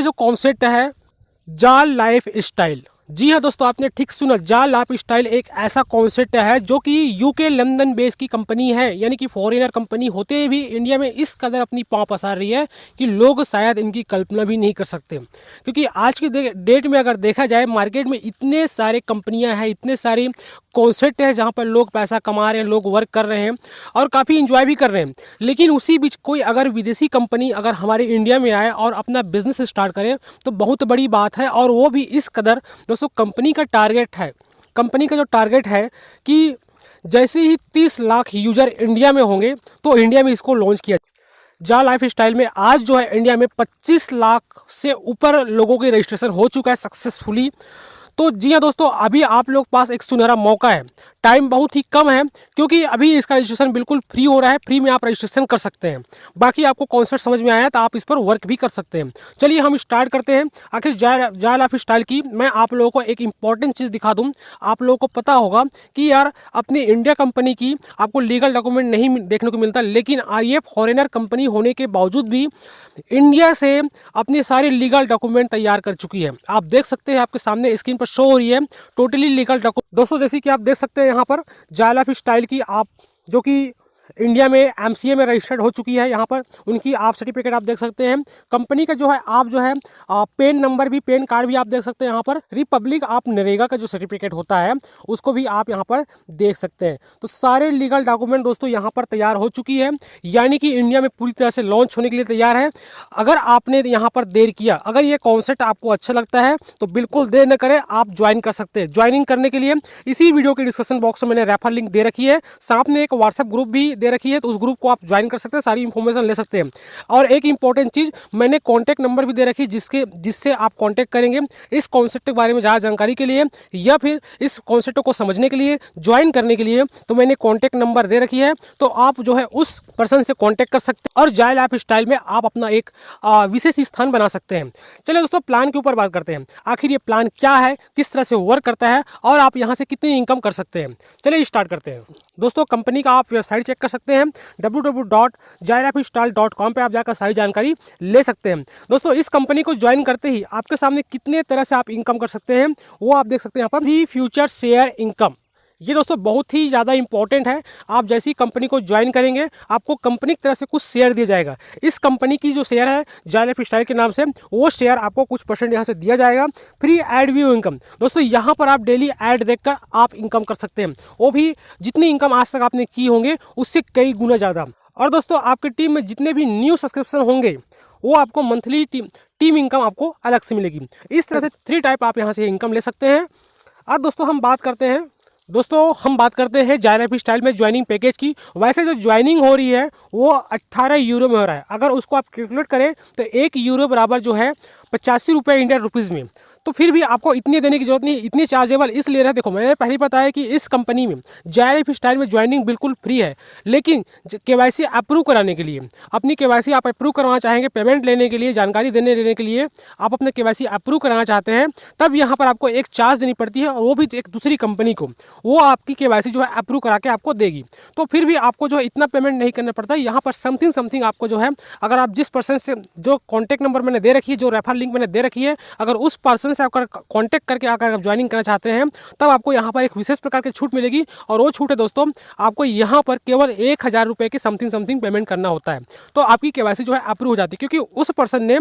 जो कॉन्सेप्ट है जाल लाइफ स्टाइल। जी हाँ दोस्तों, आपने ठीक सुना, जाल लाइफ स्टाइल एक ऐसा कॉन्सेप्ट है जो कि यूके लंदन बेस की कंपनी है, यानी कि फॉरेनर कंपनी होते हुए भी इंडिया में इस कदर अपनी पाँव पसार रही है कि लोग शायद इनकी कल्पना भी नहीं कर सकते। क्योंकि आज की डेट में अगर देखा जाए, मार्केट में इतने सारे कंपनियां हैं, इतने सारी कॉन्सेप्ट है जहाँ पर लोग पैसा कमा रहे हैं, लोग वर्क कर रहे हैं और काफ़ी इंजॉय भी कर रहे हैं। लेकिन उसी बीच कोई अगर विदेशी कंपनी अगर हमारे इंडिया में आए और अपना बिजनेस स्टार्ट करे तो बहुत बड़ी बात है। और वो भी इस कदर दोस्तों, कंपनी का टारगेट है, कंपनी का जो टारगेट है कि जैसे ही 30 लाख यूजर इंडिया में होंगे तो इंडिया में इसको लॉन्च किया। जा लाइफ स्टाइल में आज जो है इंडिया में 25 लाख से ऊपर लोगों के रजिस्ट्रेशन हो चुका है सक्सेसफुली। तो जी हाँ दोस्तों, अभी आप लोग पास एक सुनहरा मौका है, टाइम बहुत ही कम है क्योंकि अभी इसका रजिस्ट्रेशन बिल्कुल फ्री हो रहा है, फ्री में आप रजिस्ट्रेशन कर सकते हैं। बाकी आपको कॉन्सेप्ट समझ में आया तो आप इस पर वर्क भी कर सकते हैं। चलिए हम स्टार्ट करते हैं। आखिर जाय लाइफ स्टाइल की मैं आप लोगों को एक इंपॉर्टेंट चीज़ दिखा दूँ। आप लोगों को पता होगा कि यार अपनी इंडिया कंपनी की आपको लीगल डॉक्यूमेंट नहीं देखने को मिलता, लेकिन ये फॉरेनर कंपनी होने के बावजूद भी इंडिया से अपने सारे लीगल डॉक्यूमेंट तैयार कर चुकी है। आप देख सकते हैं, आपके सामने स्क्रीन पर शो हो रही है टोटली लीगल डॉक्यूमेंट। दोस्तों जैसे कि आप देख सकते हैं यहाँ पर जाय लाइफ स्टाइल की आप जो कि इंडिया में एमसीए में रजिस्टर्ड हो चुकी है, यहाँ पर उनकी आप सर्टिफिकेट आप देख सकते हैं। कंपनी का जो है आप जो है पेन नंबर भी, पेन कार्ड भी आप देख सकते हैं यहाँ पर। रिपब्लिक आप नरेगा का जो सर्टिफिकेट होता है उसको भी आप यहाँ पर देख सकते हैं। तो सारे लीगल डॉक्यूमेंट दोस्तों यहाँ पर तैयार हो चुकी है, यानी कि इंडिया में पूरी तरह से लॉन्च होने के लिए तैयार है। अगर आपने यहाँ पर देर किया, अगर ये कॉन्सेप्ट आपको अच्छा लगता है तो बिल्कुल देर न करें, आप ज्वाइन कर सकते हैं। ज्वाइनिंग करने के लिए इसी वीडियो के डिस्क्रिप्शन बॉक्स में मैंने रेफर लिंक दे रखी है, साथ में एक व्हाट्सएप ग्रुप भी दे रखी है, तो उस ग्रुप को आप ज्वाइन कर सकते हैं, सारी इंफॉर्मेशन ले सकते हैं। और एक इंपॉर्टेंट चीज़, मैंने कॉन्टैक्ट नंबर भी दे रखी जिससे आप कॉन्टैक्ट करेंगे इस कॉन्सेप्ट के बारे में ज़्यादा जानकारी के लिए या फिर इस कॉन्सेप्ट को समझने के लिए, ज्वाइन करने के लिए, तो मैंने कॉन्टैक्ट नंबर दे रखी है। तो आप जो है उस पर्सन से कॉन्टैक्ट कर सकते हैं और जाय लाइफ स्टाइल में आप अपना एक विशेष स्थान बना सकते हैं। चलिए दोस्तों, प्लान के ऊपर बात करते हैं। आखिर ये प्लान क्या है, किस तरह से वर्क करता है और आप यहाँ से कितनी इनकम कर सकते हैं। चलिए स्टार्ट करते हैं। दोस्तों कंपनी का आप वेबसाइट चेक कर सकते हैं, www.jaylifestyle.com पे आप जाकर सारी जानकारी ले सकते हैं। दोस्तों इस कंपनी को ज्वाइन करते ही आपके सामने कितने तरह से आप इनकम कर सकते हैं वो आप देख सकते हैं यहाँ पर। भी फ्यूचर शेयर इनकम, ये दोस्तों बहुत ही ज़्यादा इंपॉर्टेंट है। आप जैसी कंपनी को ज्वाइन करेंगे आपको कंपनी की तरफ से कुछ शेयर दिया जाएगा। इस कंपनी की जो शेयर है जाय लाइफ स्टाइल के नाम से, वो शेयर आपको कुछ परसेंट यहाँ से दिया जाएगा। फ्री एड व्यू इनकम, दोस्तों यहाँ पर आप डेली ऐड देखकर आप इनकम कर सकते हैं, वो भी जितनी इनकम आज तक आपने की होंगे उससे कई गुना ज़्यादा। और दोस्तों आपकी टीम में जितने भी न्यू सब्सक्रिप्शन होंगे वो आपको मंथली टीम इनकम आपको अलग से मिलेगी। इस तरह से 3 टाइप आप यहाँ से इनकम ले सकते हैं। अब दोस्तों हम बात करते हैं जाय लाइफ स्टाइल में ज्वाइनिंग पैकेज की। वैसे जो ज्वाइनिंग हो रही है वो 18 यूरो में हो रहा है। अगर उसको आप कैलकुलेट करें तो 1 यूरो बराबर जो है 85 रुपये इंडियन रुपीज़ में। तो फिर भी आपको इतने देने की जरूरत नहीं, इतनी चार्जेबल इसलिए रहा। देखो मैंने पहले बताया कि इस कंपनी में जाय लाइफ स्टाइल में ज्वाइनिंग बिल्कुल फ्री है, लेकिन केवाईसी अप्रूव कराने के लिए, अपनी केवाईसी आप अप्रूव करवाना चाहेंगे, पेमेंट लेने के लिए, जानकारी लेने के लिए आप अपने केवाईसी अप्रूव कराना चाहते हैं, तब यहाँ पर आपको एक चार्ज देनी पड़ती है और वो भी एक दूसरी कंपनी को। वो आपकी केवाईसी जो है अप्रूव करा के आपको देगी। तो फिर भी आपको जो है इतना पेमेंट नहीं करना पड़ता है। यहाँ पर समथिंग आपको जो है, अगर आप जिस पर्सन से, जो कॉन्टैक्ट नंबर मैंने दे रखी है, जो रेफर लिंक मैंने दे रखी है, अगर उस पर्सन से अगर कांटेक्ट करके अगर आप ज्वाइनिंग करना चाहते हैं तब आपको यहाँ पर एक विशेष प्रकार की छूट मिलेगी। और वो छूट है दोस्तों, आपको यहाँ पर केवल 1000 रुपये की समथिंग पेमेंट करना होता है, तो आपकी केवाईसी जो है अप्रूव हो जाती है। क्योंकि उस पर्सन ने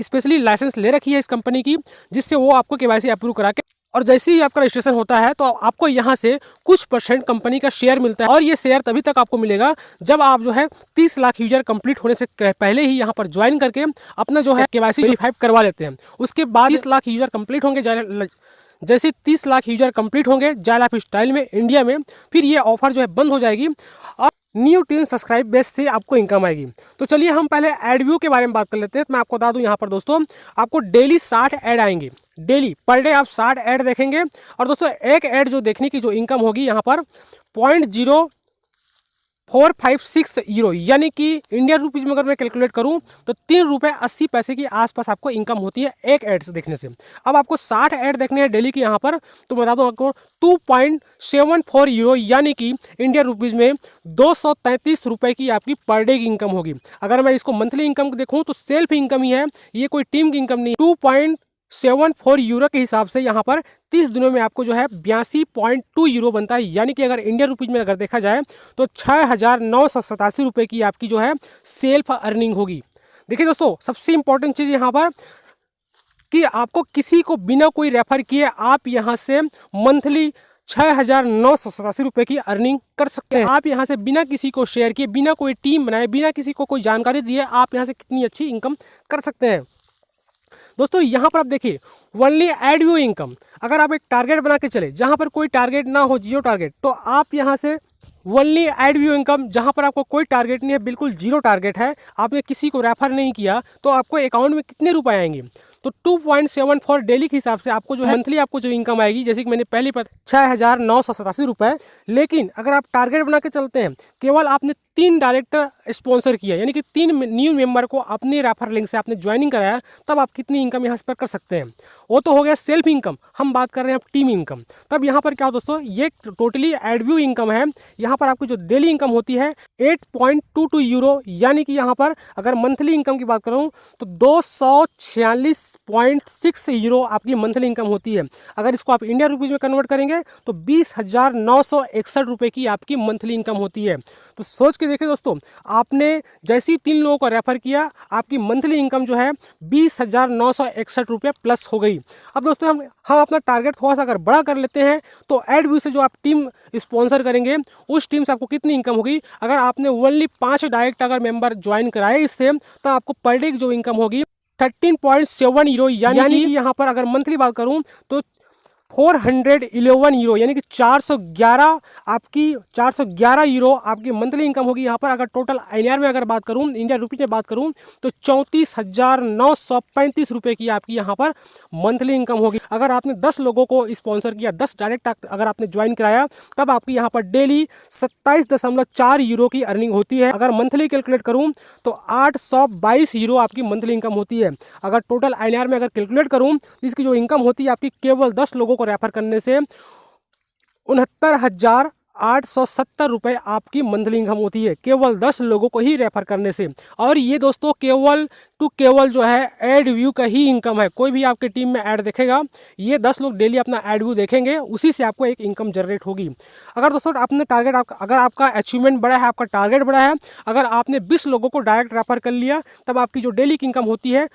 स्पेशली लाइसेंस ले रखी है इस कंपनी की, जिससे वो आपको केवाईसी अप्रूव करा के, और जैसे ही आपका रजिस्ट्रेशन होता है तो आपको यहाँ से कुछ परसेंट कंपनी का शेयर मिलता है। और ये शेयर तभी तक आपको मिलेगा जब आप जो है 30 लाख यूजर कंप्लीट होने से पहले ही यहाँ पर ज्वाइन करके अपना जो है केवाईसी वेरीफाई करवा लेते हैं। उसके बाद 30 लाख यूजर कंप्लीट होंगे, जैसे 30 लाख यूजर कंप्लीट होंगे जाय लाइफ स्टाइल में इंडिया में, फिर ये ऑफर जो है बंद हो जाएगी और न्यू 10 सब्सक्राइब बेस से आपको इनकम आएगी। तो चलिए हम पहले एड व्यू के बारे में बात कर लेते हैं। तो मैं आपको बता दूं यहाँ पर दोस्तों, आपको डेली 60 ऐड आएंगे, डेली पर डे आप 60 ऐड देखेंगे। और दोस्तों एक ऐड जो देखने की जो इनकम होगी यहाँ पर 456 यूरो, यानी कि इंडियन रुपीज़ में अगर मैं कैलकुलेट करूं तो 3 रुपये 80 पैसे की आसपास आपको इनकम होती है एक ऐड से देखने से। अब आपको 60 ऐड देखने हैं डेली की यहाँ पर, तो बता दूं आपको 2.74 यूरो, यानी कि इंडियन रुपीज़ में 233 रुपये की आपकी पर डे की इनकम होगी। अगर मैं इसको मंथली इनकम देखूँ तो सेल्फ इनकम ही है, ये कोई टीम की इनकम नहीं। 2.74 यूरो के हिसाब से यहाँ पर 30 दिनों में आपको जो है 82.2 यूरो बनता है, यानी कि अगर इंडियन रुपीज़ में अगर देखा जाए तो 6,987 रुपये की आपकी जो है सेल्फ अर्निंग होगी। देखिए दोस्तों, सबसे इंपॉर्टेंट चीज़ यहाँ पर कि आपको किसी को बिना कोई रेफर किए आप यहाँ से मंथली 6,987 रुपये की अर्निंग कर सकते हैं। आप यहाँ से बिना किसी को शेयर किए, बिना कोई टीम बनाए, बिना किसी को कोई जानकारी दिए आप यहाँ से कितनी अच्छी इनकम कर सकते हैं। दोस्तों यहाँ पर आप देखिए ओनली एड व्यू इनकम, अगर आप एक टारगेट बना के चले जहाँ पर कोई टारगेट ना हो, जीरो टारगेट, तो आप यहाँ से ओनली एड व्यू इनकम, जहाँ पर आपको कोई टारगेट नहीं है, बिल्कुल जीरो टारगेट है, आपने किसी को रेफर नहीं किया, तो आपको अकाउंट में कितने रुपए आएंगे? तो 2.74 डेली के हिसाब से आपको जो है मंथली आपको जो इनकम आएगी, जैसे कि मैंने पहले 6,987 रुपये। लेकिन अगर आप टारगेट बना के चलते हैं, केवल आपने 3 डायरेक्टर स्पॉन्सर किया, यानी कि 3 न्यू मेंबर को अपने रेफर लिंक से आपने ज्वाइनिंग कराया, तब आप कितनी इनकम यहाँ पर कर सकते हैं। वो तो हो गया सेल्फ इनकम। हम बात कर रहे हैं टीम इनकम। तब यहाँ पर क्या हो दोस्तों, ये टोटली एडव्यू इनकम है। यहाँ पर आपकी जो डेली इनकम होती है 8.22 यूरो, यानी कि यहाँ पर अगर मंथली इनकम की बात करूँ तो 246.6 यूरो आपकी मंथली इनकम होती है। अगर इसको आप इंडियन रुपीज़ में कन्वर्ट करेंगे तो 20,961 रुपये की आपकी मंथली इनकम होती है। तो सोच के देखिए दोस्तों, आपने जैसे ही 3 लोगों को रेफर किया, आपकी मंथली इनकम जो है 20,961 रुपये प्लस हो गई। अब दोस्तों हम अपना टारगेट थोड़ा सा अगर बड़ा कर लेते हैं, तो एड व्यू से जो आप टीम स्पॉन्सर करेंगे, उस टीम से आपको कितनी इनकम होगी? अगर आपने ओनली 5 डायरेक्ट अगर मेंबर ज्वाइन कराए इससे, तो आपको पर डे की जो इनकम होगी 13.7 यूरो, यानी कि यहाँ पर अगर मंथली बात करूँ तो 411 यूरो, यानी कि 411 यूरो आपकी मंथली इनकम होगी। यहाँ पर अगर टोटल INR में अगर बात करूँ, इंडिया रुपीज़ में बात करूँ, तो 34,935 रुपये की आपकी यहाँ पर मंथली इनकम होगी। अगर आपने 10 लोगों को स्पॉन्सर किया, 10 डायरेक्ट अगर आपने ज्वाइन कराया, तब आपकी यहाँ पर डेली 27.4 यूरो की अर्निंग होती है। अगर मंथली कैलकुलेट करूँ तो 822 यूरो आपकी मंथली इनकम होती है। अगर टोटल INR में अगर कैलकुलेट करूँ, इसकी जो इनकम होती है आपकी केवल 10 लोगों को रेफर करने से 69,870 रुपये आपकी मंथली इनकम होती है, केवल 10 लोगों को ही रेफर करने से। और ये दोस्तों केवल जो है एड व्यू का ही इनकम है। कोई भी आपकी टीम में ऐड देखेगा, ये 10 लोग डेली अपना एड व्यू देखेंगे, उसी से आपको एक इनकम जनरेट होगी। अगर दोस्तों आपने टारगेट, अगर आपका अचीवमेंट बड़ा है, आपका टारगेट बड़ा है, अगर आपने 20 लोगों को डायरेक्ट रेफर कर लिया, तब आपकी जो डेली की इनकम होती है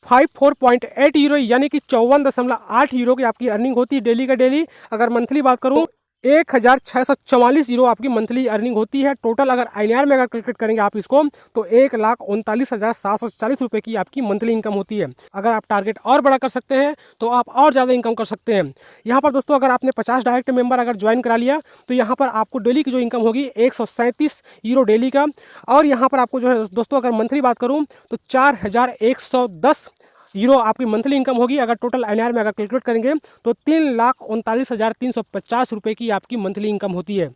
54.8 यूरो, यानी कि 54.8 यूरो की आपकी अर्निंग होती है डेली का डेली। अगर मंथली बात करूँ 1,644 यूरो आपकी मंथली अर्निंग होती है। टोटल अगर INR में अगर कैलकुलेट करेंगे आप इसको, तो 1,39,740 रुपये की आपकी मंथली इनकम होती है। अगर आप टारगेट और बड़ा कर सकते हैं तो आप और ज़्यादा इनकम कर सकते हैं। यहाँ पर दोस्तों अगर आपने 50 डायरेक्ट मेंबर अगर ज्वाइन करा लिया, तो यहाँ पर आपको डेली की जो इनकम होगी 137 यूरो डेली का। और यहाँ पर आपको जो है दोस्तों अगर मंथली बात करूँ तो 4,110 यूरो आपकी मंथली इनकम होगी। अगर टोटल INR में अगर कैलकुलेट करेंगे तो 3,39,350 रुपये की आपकी मंथली इनकम होती है।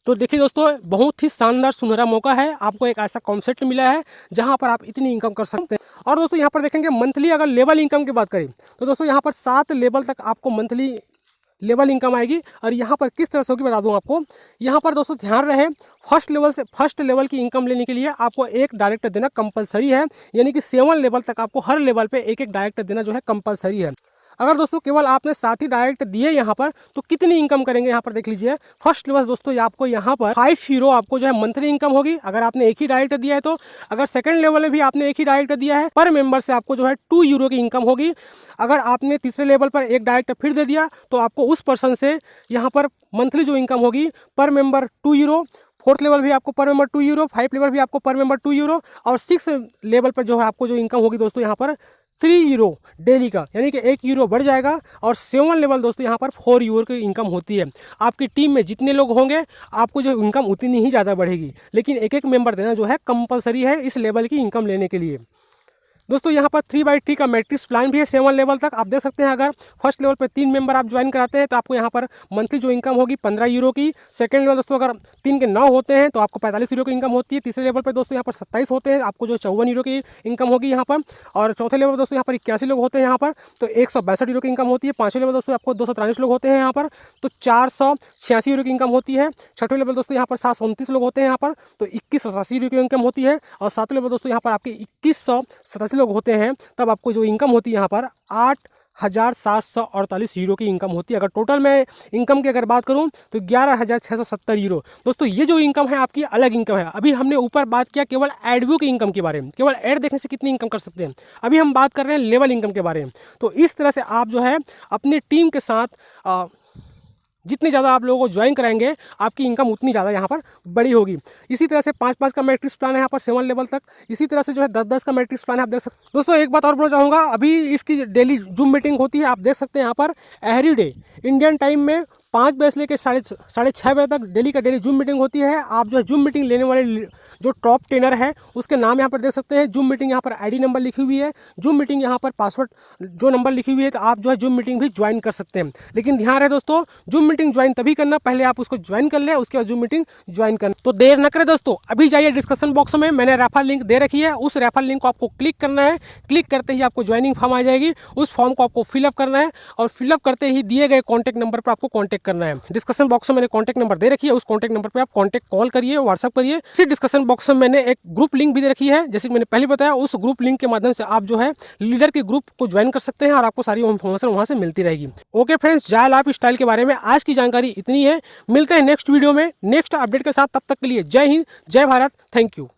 तो देखिए दोस्तों, बहुत ही शानदार सुनहरा मौका है, आपको एक ऐसा कॉन्सेप्ट मिला है जहां पर आप इतनी इनकम कर सकते हैं। और दोस्तों यहाँ पर देखेंगे मंथली अगर लेवल इनकम की बात करें, तो दोस्तों यहाँ पर 7 लेवल तक आपको मंथली लेवल इनकम आएगी। और यहाँ पर किस तरह से होगी बता दूं आपको। यहाँ पर दोस्तों ध्यान रहे, फर्स्ट लेवल की इनकम लेने के लिए आपको एक डायरेक्टर देना कंपलसरी है, यानी कि 7 लेवल तक आपको हर लेवल पे एक डायरेक्टर देना जो है कंपलसरी है। अगर दोस्तों केवल आपने 7 ही डायरेक्ट दिए यहाँ पर, तो कितनी इनकम करेंगे यहाँ पर देख लीजिए। फर्स्ट लेवल दोस्तों आपको यहाँ पर 5 यूरो आपको जो है मंथली इनकम होगी, अगर आपने एक ही डायरेक्ट दिया है तो। अगर सेकंड लेवल में भी आपने एक ही डायरेक्ट दिया है, पर मेंबर से आपको जो है 2 यूरो की इनकम होगी। अगर आपने तीसरे लेवल पर एक डायरेक्ट फिर दे दिया, तो आपको उस पर्सन से यहाँ पर मंथली जो इनकम होगी पर मेंबर 2 यूरो। 4th लेवल भी आपको पर मेंबर 2 यूरो, 5 लेवल भी आपको पर मेंबर 2 यूरो, और 6 लेवल पर जो है आपको जो इनकम होगी दोस्तों यहाँ पर 3 यूरो डेली का, यानी कि 1 यूरो बढ़ जाएगा। और 7 लेवल दोस्तों यहाँ पर 4 यूरो की इनकम होती है। आपकी टीम में जितने लोग होंगे आपको जो इनकम उतनी ही ज़्यादा बढ़ेगी, लेकिन एक मेंबर देना जो है कंपलसरी है इस लेवल की इनकम लेने के लिए। दोस्तों यहाँ पर 3/3 का मैट्रिक्स प्लान भी है 7 लेवल तक। आप देख सकते हैं अगर फर्स्ट लेवल पे 3 मेंबर आप ज्वाइन कराते हैं तो आपको यहाँ पर मंथली जो इनकम होगी 15 यूरो की। सेकंड लेवल दोस्तों अगर 3 के 9 होते हैं तो आपको 45 यूरो की इनकम होती है। तीसरे लेवल पर दोस्तों यहाँ पर 27 होते हैं, आपको जो 54 यूरो की इनकम होगी यहाँ पर। और चौथे लेवल दोस्तों यहाँ पर 81 लोग होते हैं यहाँ पर, तो 162 यूरो की इनकम होती है। पाँचवें लेवल दोस्तों आपको 243 लोग होते हैं यहाँ पर, तो 486 यूरो की इनकम होती है। छठवें लेवल दोस्तों यहाँ पर 729 लोग होते हैं यहाँ पर, तो 2180 यूरो की इनकम होती है। और सातवें लेवल दोस्तों यहाँ पर आपके 2187 लोग होते हैं, तब आपको जो इनकम होती है यहाँ पर 8,748 यूरो की इनकम होती है। अगर टोटल में इनकम की अगर बात करूं तो 11,670 यूरो। दोस्तों ये जो इनकम है आपकी अलग इनकम है। अभी हमने ऊपर बात किया केवल एडव्यू की इनकम के बारे में, केवल ऐड देखने से कितनी इनकम कर सकते हैं। अभी हम बात कर रहे हैं लेवल इनकम के बारे में। तो इस तरह से आप जो है अपनी टीम के साथ जितने ज़्यादा आप लोगों को ज्वाइन कराएंगे आपकी इनकम उतनी ज़्यादा यहाँ पर बड़ी होगी। इसी तरह से 5-5 का मैट्रिक्स प्लान है यहाँ पर 7 लेवल तक। इसी तरह से जो है 10-10 का मैट्रिक्स प्लान है, आप देख सकते हैं। दोस्तों एक बात और बोलना चाहूँगा, अभी इसकी डेली जूम मीटिंग होती है, आप देख सकते हैं यहाँ पर एवरी डे इंडियन टाइम में 5 बजे से लेकर साढ़े 6 बजे तक डेली का डेली जूम मीटिंग होती है। आप जो है जूम मीटिंग लेने वाले जो टॉप ट्रेनर है उसके नाम यहाँ पर देख सकते हैं। जूम मीटिंग यहाँ पर आईडी नंबर लिखी हुई है, जूम मीटिंग यहाँ पर पासवर्ड जो नंबर लिखी हुई है, तो आप जो है जूम मीटिंग भी ज्वाइन कर सकते हैं। लेकिन ध्यान रहे दोस्तों, जूम मीटिंग ज्वाइन तभी करना, पहले आप उसको ज्वाइन कर ले, उसके बाद जूम मीटिंग ज्वाइन करना। तो देर न करें दोस्तों, अभी जाइए डिस्क्रिप्शन बॉक्स में मैंने रेफर लिंक दे रखी है, उस रेफर लिंक को आपको क्लिक करना है। क्लिक करते ही आपको ज्वाइनिंग फॉर्म आ जाएगी, उस फॉर्म को आपको फिलअप करना है और फिलअप करते ही दिए गए कॉन्टैक्ट नंबर पर आपको कॉन्टैक्ट करना है। डिस्कशन बॉक्स में मैंने कॉन्टैक्ट नंबर दे रखी है, उस कॉन्टैक्ट नंबर पे आप कॉन्टैक्ट कॉल करिए, व्हाट्सअप करिए। इसी डिस्कशन बॉक्स में मैंने एक ग्रुप लिंक भी दे रखी है, जैसे कि मैंने पहले बताया, उस ग्रुप लिंक के माध्यम से आप जो है लीडर के ग्रुप को ज्वाइन कर सकते हैं और आपको सारी इन्फॉर्मेशन वहां से मिलती रहेगी। ओके फ्रेंड्स, जायल लाइफ स्टाइल के बारे में आज की जानकारी इतनी है। मिलते हैं नेक्स्ट वीडियो में नेक्स्ट अपडेट के साथ, तब तक के लिए जय हिंद, जय भारत, थैंक यू।